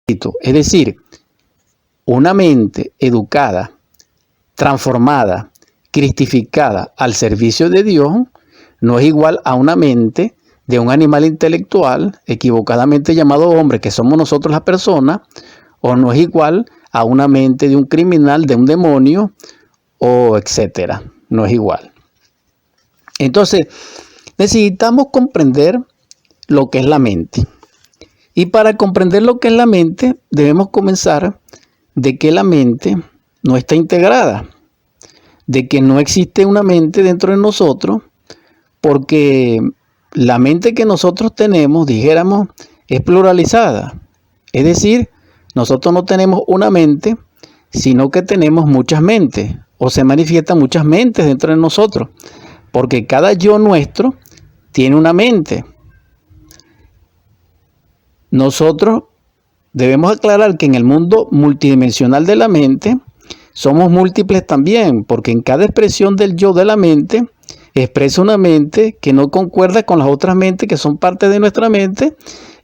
Es decir, una mente educada, transformada, cristificada al servicio de Dios, no es igual a una mente de un animal intelectual equivocadamente llamado hombre, que somos nosotros las personas, o no es igual a una mente de un criminal, de un demonio, o etcétera. No es igual. Entonces, necesitamos comprender lo que es la mente. Y para comprender lo que es la mente, debemos comenzar de que la mente no está integrada, de que no existe una mente dentro de nosotros, porque la mente que nosotros tenemos, dijéramos, es pluralizada. Es decir, nosotros no tenemos una mente, sino que tenemos muchas mentes, o se manifiestan muchas mentes dentro de nosotros, porque cada yo nuestro tiene una mente. Nosotros debemos aclarar que en el mundo multidimensional de la mente somos múltiples también, porque en cada expresión del yo de la mente expresa una mente que no concuerda con las otras mentes que son parte de nuestra mente,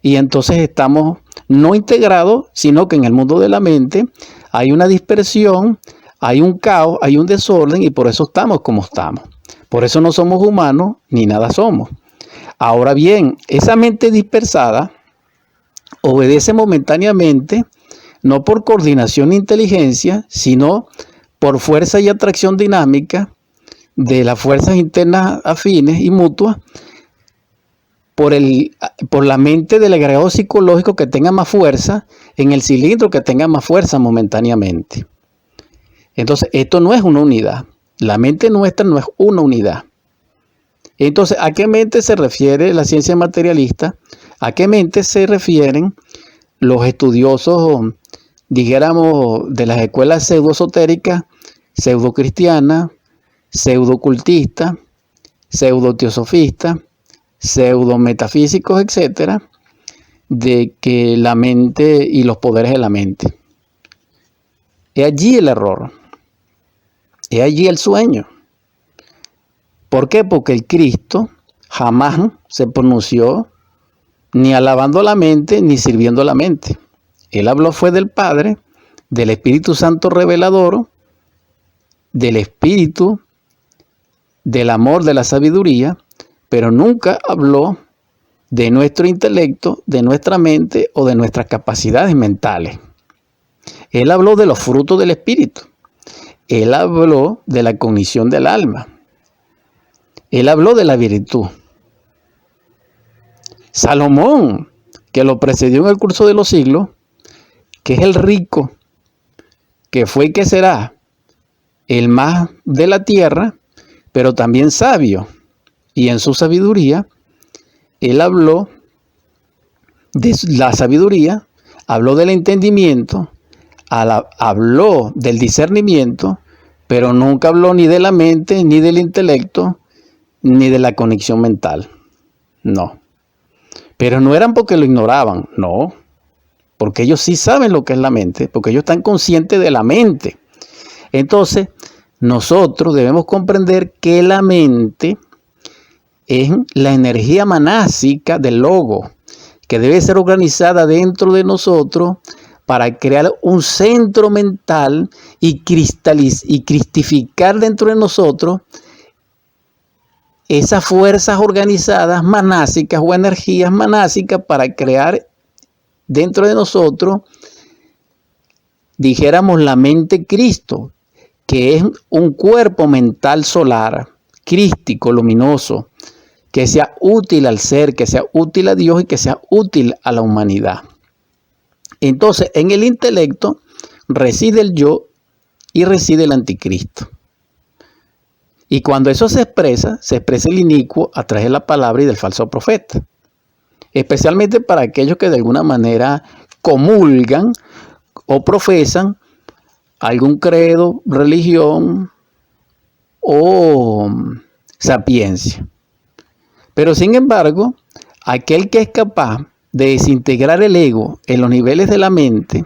y entonces estamos no integrados, sino que en el mundo de la mente hay una dispersión, hay un caos, hay un desorden, y por eso estamos como estamos. Por eso no somos humanos ni nada somos. Ahora bien, esa mente dispersada obedece momentáneamente, no por coordinación e inteligencia, sino por fuerza y atracción dinámica de las fuerzas internas afines y mutuas, por la mente del agregado psicológico que tenga más fuerza, en el cilindro que tenga más fuerza momentáneamente. Entonces, esto no es una unidad. La mente nuestra no es una unidad. Entonces, ¿a qué mente se refiere la ciencia materialista? ¿A qué mente se refieren los estudiosos, dijéramos, de las escuelas pseudo-esotéricas, pseudo-cristianas, pseudo-cultistas, pseudo-teosofistas, pseudo-metafísicos, etcétera, de que la mente y los poderes de la mente? Es allí el error. Es allí el sueño. ¿Por qué? Porque el Cristo jamás se pronunció ni alabando la mente, ni sirviendo la mente. Él habló fue del Padre, del Espíritu Santo revelador, del Espíritu, del amor, de la sabiduría, pero nunca habló de nuestro intelecto, de nuestra mente o de nuestras capacidades mentales. Él habló de los frutos del Espíritu. Él habló de la cognición del alma. Él habló de la virtud. Salomón, que lo precedió en el curso de los siglos, que es el rico, que fue y que será el más de la tierra, pero también sabio, y en su sabiduría, él habló de la sabiduría, habló del entendimiento, habló del discernimiento, pero nunca habló ni de la mente, ni del intelecto, ni de la conexión mental. No. Pero no eran porque lo ignoraban, no. Porque ellos sí saben lo que es la mente, porque ellos están conscientes de la mente. Entonces, nosotros debemos comprender que la mente es la energía manásica del logo, que debe ser organizada dentro de nosotros para crear un centro mental y cristificar dentro de nosotros esas fuerzas organizadas manásicas o energías manásicas para crear dentro de nosotros, dijéramos, la mente Cristo, que es un cuerpo mental solar, crístico, luminoso, que sea útil al ser, que sea útil a Dios y que sea útil a la humanidad. Entonces, en el intelecto reside el yo y reside el anticristo. Y cuando eso se expresa el inicuo a través de la palabra y del falso profeta. Especialmente para aquellos que de alguna manera comulgan o profesan algún credo, religión o sapiencia. Pero sin embargo, aquel que es capaz de desintegrar el ego en los niveles de la mente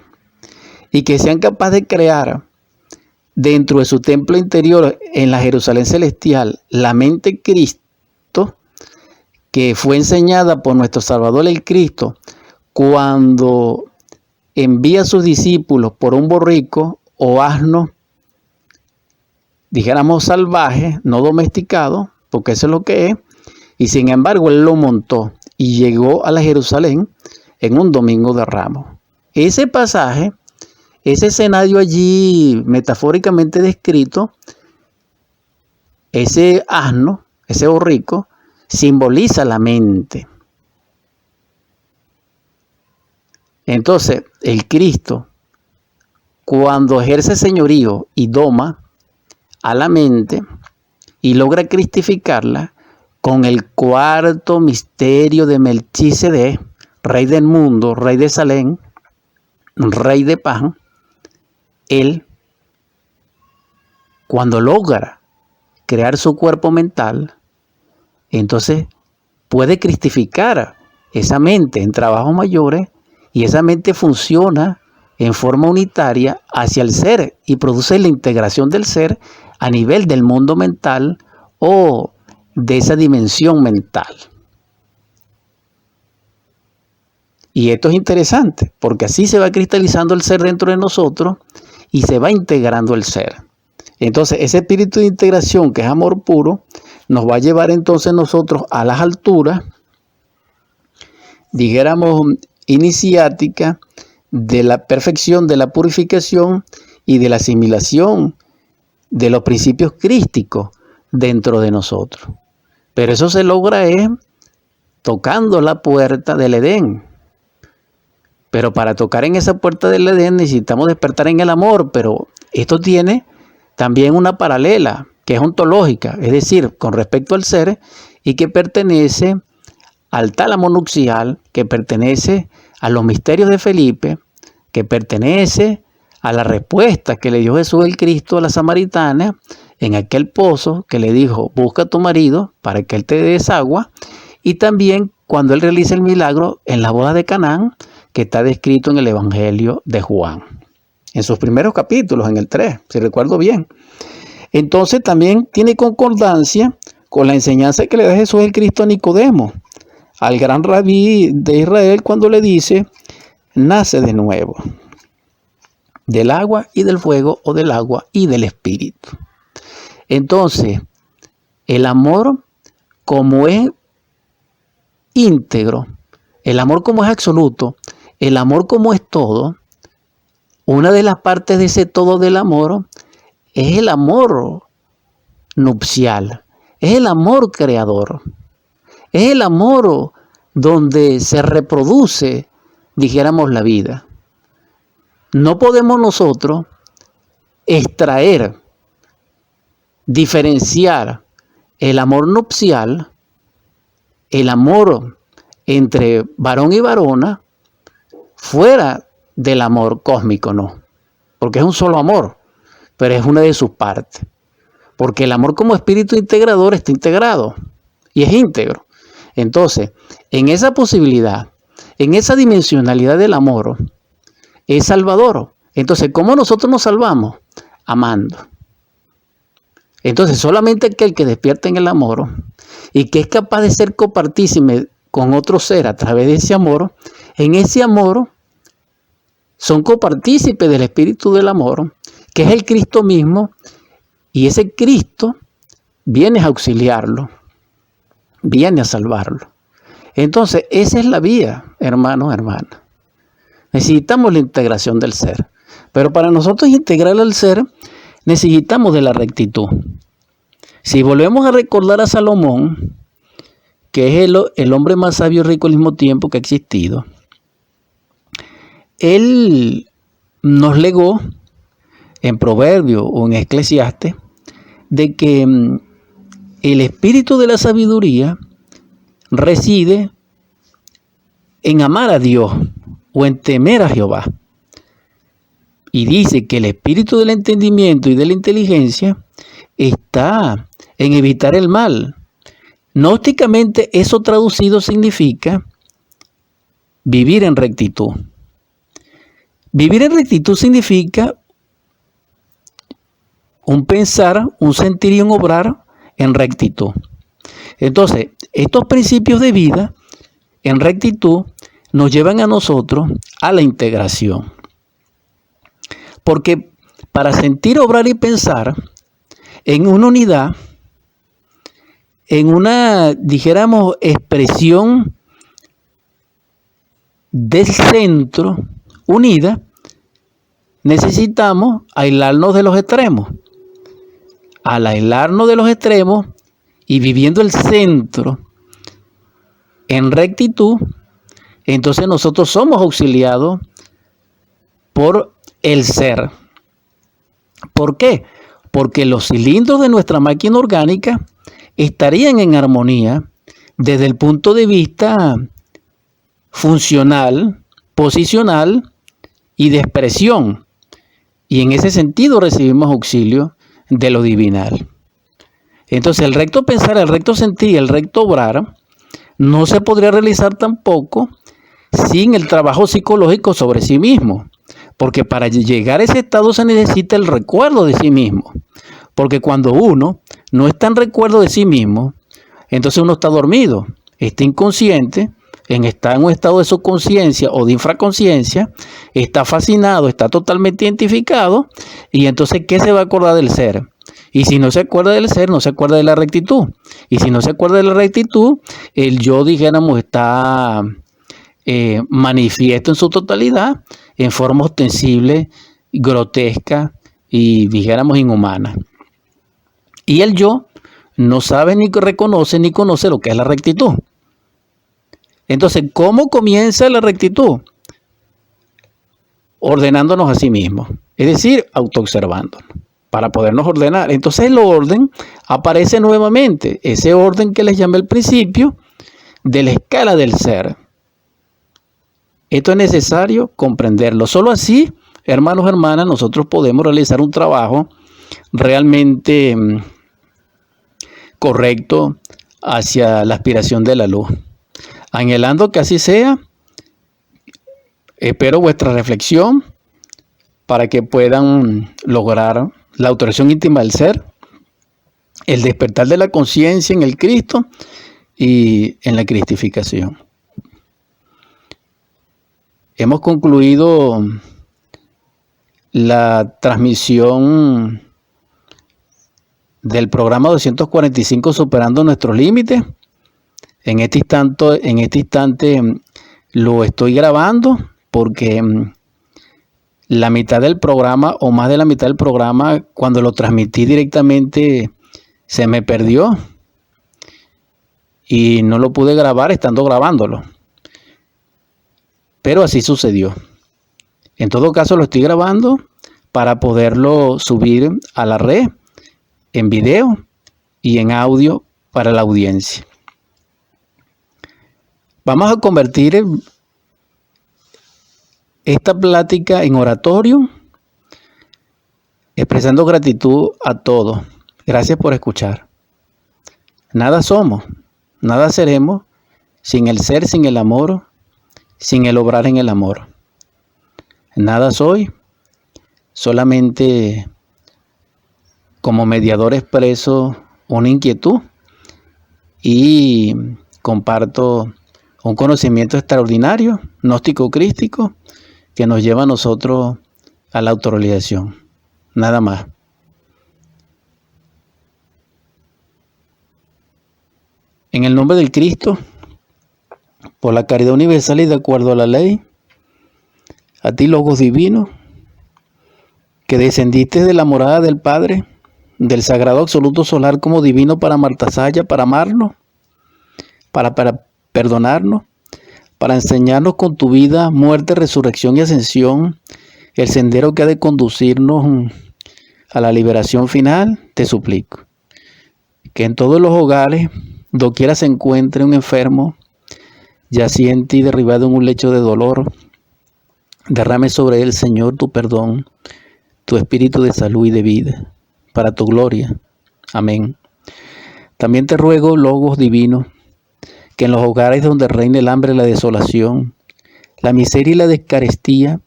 y que sean capaces de crear dentro de su templo interior en la Jerusalén celestial la mente Cristo, que fue enseñada por nuestro Salvador el Cristo cuando envía a sus discípulos por un borrico o asno, dijéramos salvaje, no domesticado, porque eso es lo que es, y sin embargo él lo montó y llegó a la Jerusalén en un domingo de Ramos. Ese pasaje, ese escenario allí metafóricamente descrito, ese asno, ese borrico, simboliza la mente. Entonces, el Cristo, cuando ejerce señorío y doma a la mente y logra cristificarla con el cuarto misterio de Melquisedec, rey del mundo, rey de Salem, rey de paz, él, cuando logra crear su cuerpo mental, entonces puede cristificar esa mente en trabajos mayores y esa mente funciona en forma unitaria hacia el ser y produce la integración del ser a nivel del mundo mental o de esa dimensión mental. Y esto es interesante porque así se va cristalizando el ser dentro de nosotros y se va integrando el ser. Entonces ese espíritu de integración que es amor puro nos va a llevar entonces nosotros a las alturas, dijéramos, iniciática de la perfección, de la purificación y de la asimilación de los principios crísticos dentro de nosotros. Pero eso se logra tocando la puerta del Edén. Pero para tocar en esa puerta del Edén necesitamos despertar en el amor, pero esto tiene también una paralela que es ontológica, es decir, con respecto al ser y que pertenece al tálamo nupcial, que pertenece a los misterios de Felipe, que pertenece a la respuesta que le dio Jesús el Cristo a la samaritana en aquel pozo que le dijo, busca a tu marido para que él te dé esa agua, y también cuando él realiza el milagro en la boda de Canaán, que está descrito en el Evangelio de Juan, en sus primeros capítulos, en el 3, si recuerdo bien. Entonces también tiene concordancia con la enseñanza que le da Jesús el Cristo a Nicodemo, al gran rabí de Israel, cuando le dice, nace de nuevo, del agua y del fuego, o del agua y del espíritu. Entonces, el amor como es íntegro, el amor como es absoluto, el amor como es todo, una de las partes de ese todo del amor es el amor nupcial, es el amor creador, es el amor donde se reproduce, dijéramos, la vida. No podemos nosotros extraer, diferenciar el amor nupcial, el amor entre varón y varona, fuera del amor cósmico, no. Porque es un solo amor, pero es una de sus partes. Porque el amor como espíritu integrador está integrado y es íntegro. Entonces, en esa posibilidad, en esa dimensionalidad del amor, es salvador. Entonces, ¿cómo nosotros nos salvamos? Amando. Entonces, solamente aquel que despierta en el amor y que es capaz de ser copartícipe con otro ser a través de ese amor, en ese amor son copartícipes del espíritu del amor, que es el Cristo mismo, y ese Cristo viene a auxiliarlo, viene a salvarlo. Entonces, esa es la vía, hermanos, hermanas. Necesitamos la integración del ser. Pero para nosotros integrar al ser, necesitamos de la rectitud. Si volvemos a recordar a Salomón, que es el hombre más sabio y rico al mismo tiempo que ha existido, él nos legó en Proverbio o en Eclesiastes de que el espíritu de la sabiduría reside en amar a Dios o en temer a Jehová. Y dice que el espíritu del entendimiento y de la inteligencia está en evitar el mal. Gnósticamente, eso traducido significa vivir en rectitud. Vivir en rectitud significa un pensar, un sentir y un obrar en rectitud. Entonces, estos principios de vida en rectitud nos llevan a nosotros a la integración. Porque para sentir, obrar y pensar en una unidad, en una, dijéramos, expresión del centro unida, necesitamos aislarnos de los extremos. Al aislarnos de los extremos y viviendo el centro en rectitud, entonces nosotros somos auxiliados por el ser. ¿Por qué? Porque los cilindros de nuestra máquina orgánica estarían en armonía desde el punto de vista funcional, posicional y de expresión. Y en ese sentido recibimos auxilio de lo divinal. Entonces el recto pensar, el recto sentir y el recto obrar no se podría realizar tampoco sin el trabajo psicológico sobre sí mismo. Porque para llegar a ese estado se necesita el recuerdo de sí mismo. Porque cuando uno no está en recuerdo de sí mismo, entonces uno está dormido, está inconsciente, está en un estado de subconsciencia o de infraconsciencia, está fascinado, está totalmente identificado, y entonces ¿qué se va a acordar del ser? Y si no se acuerda del ser, no se acuerda de la rectitud. Y si no se acuerda de la rectitud, el yo, dijéramos, está manifiesto en su totalidad, en forma ostensible, grotesca y, dijéramos, inhumana. Y el yo no sabe ni reconoce ni conoce lo que es la rectitud. Entonces, ¿cómo comienza la rectitud? Ordenándonos a sí mismos, es decir, autoobservándonos, para podernos ordenar. Entonces el orden aparece nuevamente, ese orden que les llamé al principio, de la escala del ser. Esto es necesario comprenderlo. Solo así, hermanos, hermanas, nosotros podemos realizar un trabajo realmente correcto hacia la aspiración de la luz. Anhelando que así sea, espero vuestra reflexión para que puedan lograr la autorización íntima del ser, el despertar de la conciencia en el Cristo y en la cristificación. Hemos concluido la transmisión del programa 245 Superando Nuestros Límites. En este instante lo estoy grabando porque la mitad del programa o más de la mitad del programa, cuando lo transmití directamente, se me perdió y no lo pude grabar estando grabándolo. Pero así sucedió. En todo caso lo estoy grabando para poderlo subir a la red en video y en audio para la audiencia. Vamos a convertir esta plática en oratorio, expresando gratitud a todos. Gracias por escuchar. Nada somos, nada seremos sin el ser, sin el amor, sin el obrar en el amor. Nada soy, solamente como mediador expreso una inquietud y comparto un conocimiento extraordinario, gnóstico crístico, que nos lleva a nosotros a la autorrealización. Nada más. En el nombre del Cristo, por la caridad universal y de acuerdo a la ley, a ti, Logos divino, que descendiste de la morada del Padre, del sagrado absoluto solar como divino para Martasaya, para amarnos, para perdonarnos, para enseñarnos con tu vida, muerte, resurrección y ascensión, el sendero que ha de conducirnos a la liberación final, te suplico. Que en todos los hogares, doquiera se encuentre un enfermo, yaciente y derribado en un lecho de dolor, derrame sobre él, Señor, tu perdón, tu espíritu de salud y de vida, para tu gloria. Amén. También te ruego, Logos divino, que en los hogares donde reine el hambre y la desolación, la miseria y la descarestía,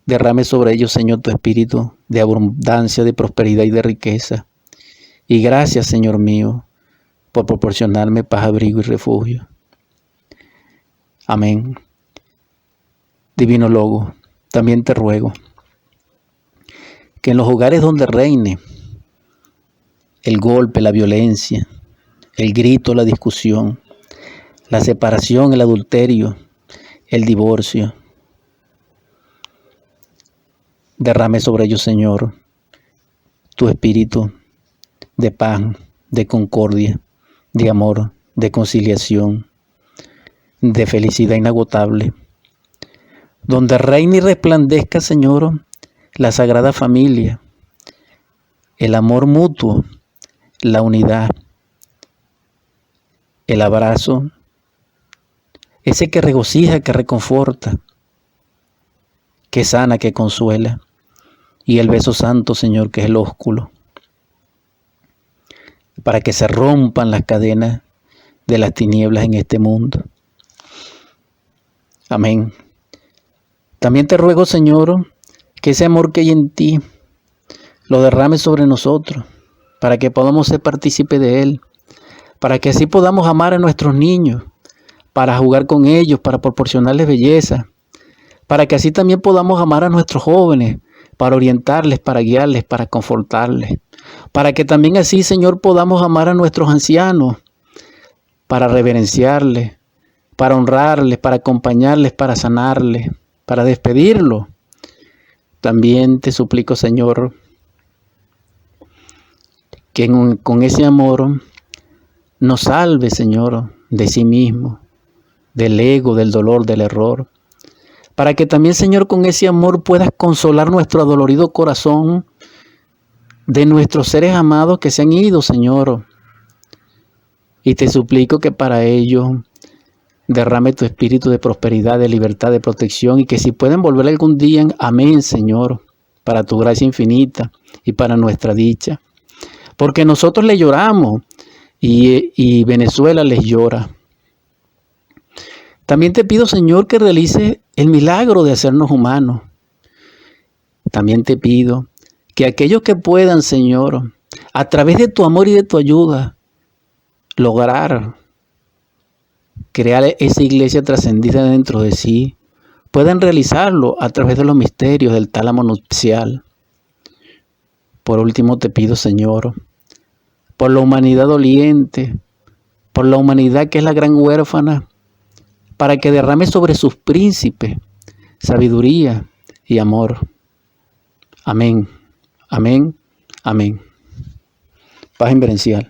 derrame sobre ellos, Señor, tu espíritu de abundancia, de prosperidad y de riqueza. Y gracias, Señor mío, por proporcionarme paz, abrigo y refugio. Amén. Divino Logo, también te ruego que en los hogares donde reine el golpe, la violencia, el grito, la discusión, la separación, el adulterio, el divorcio, derrame sobre ellos, Señor, tu espíritu de paz, de concordia, de amor, de conciliación, de felicidad inagotable, donde reine y resplandezca, Señor, la Sagrada Familia, el amor mutuo, la unidad, el abrazo, ese que regocija, que reconforta, que sana, que consuela, y el beso santo, Señor, que es el ósculo, para que se rompan las cadenas de las tinieblas en este mundo. Amén. También te ruego, Señor, que ese amor que hay en ti lo derrames sobre nosotros, para que podamos ser partícipes de él, para que así podamos amar a nuestros niños, para jugar con ellos, para proporcionarles belleza, para que así también podamos amar a nuestros jóvenes, para orientarles, para guiarles, para confortarles, para que también así, Señor, podamos amar a nuestros ancianos, para reverenciarles, para honrarles, para acompañarles, para sanarles, para despedirlos. También te suplico, Señor, que con ese amor nos salve, Señor, de sí mismo, del ego, del dolor, del error, para que también, Señor, con ese amor puedas consolar nuestro adolorido corazón de nuestros seres amados que se han ido, Señor. Y te suplico que para ello derrame tu espíritu de prosperidad, de libertad, de protección, y que si pueden volver algún día, amén, Señor, para tu gracia infinita y para nuestra dicha. Porque nosotros le lloramos y Venezuela les llora. También te pido, Señor, que realice el milagro de hacernos humanos. También te pido que aquellos que puedan, Señor, a través de tu amor y de tu ayuda, lograr crear esa iglesia trascendida dentro de sí, puedan realizarlo a través de los misterios del tálamo nupcial. Por último te pido, Señor, por la humanidad doliente, por la humanidad que es la gran huérfana, para que derrame sobre sus príncipes sabiduría y amor. Amén, amén, amén. Paz inverencial.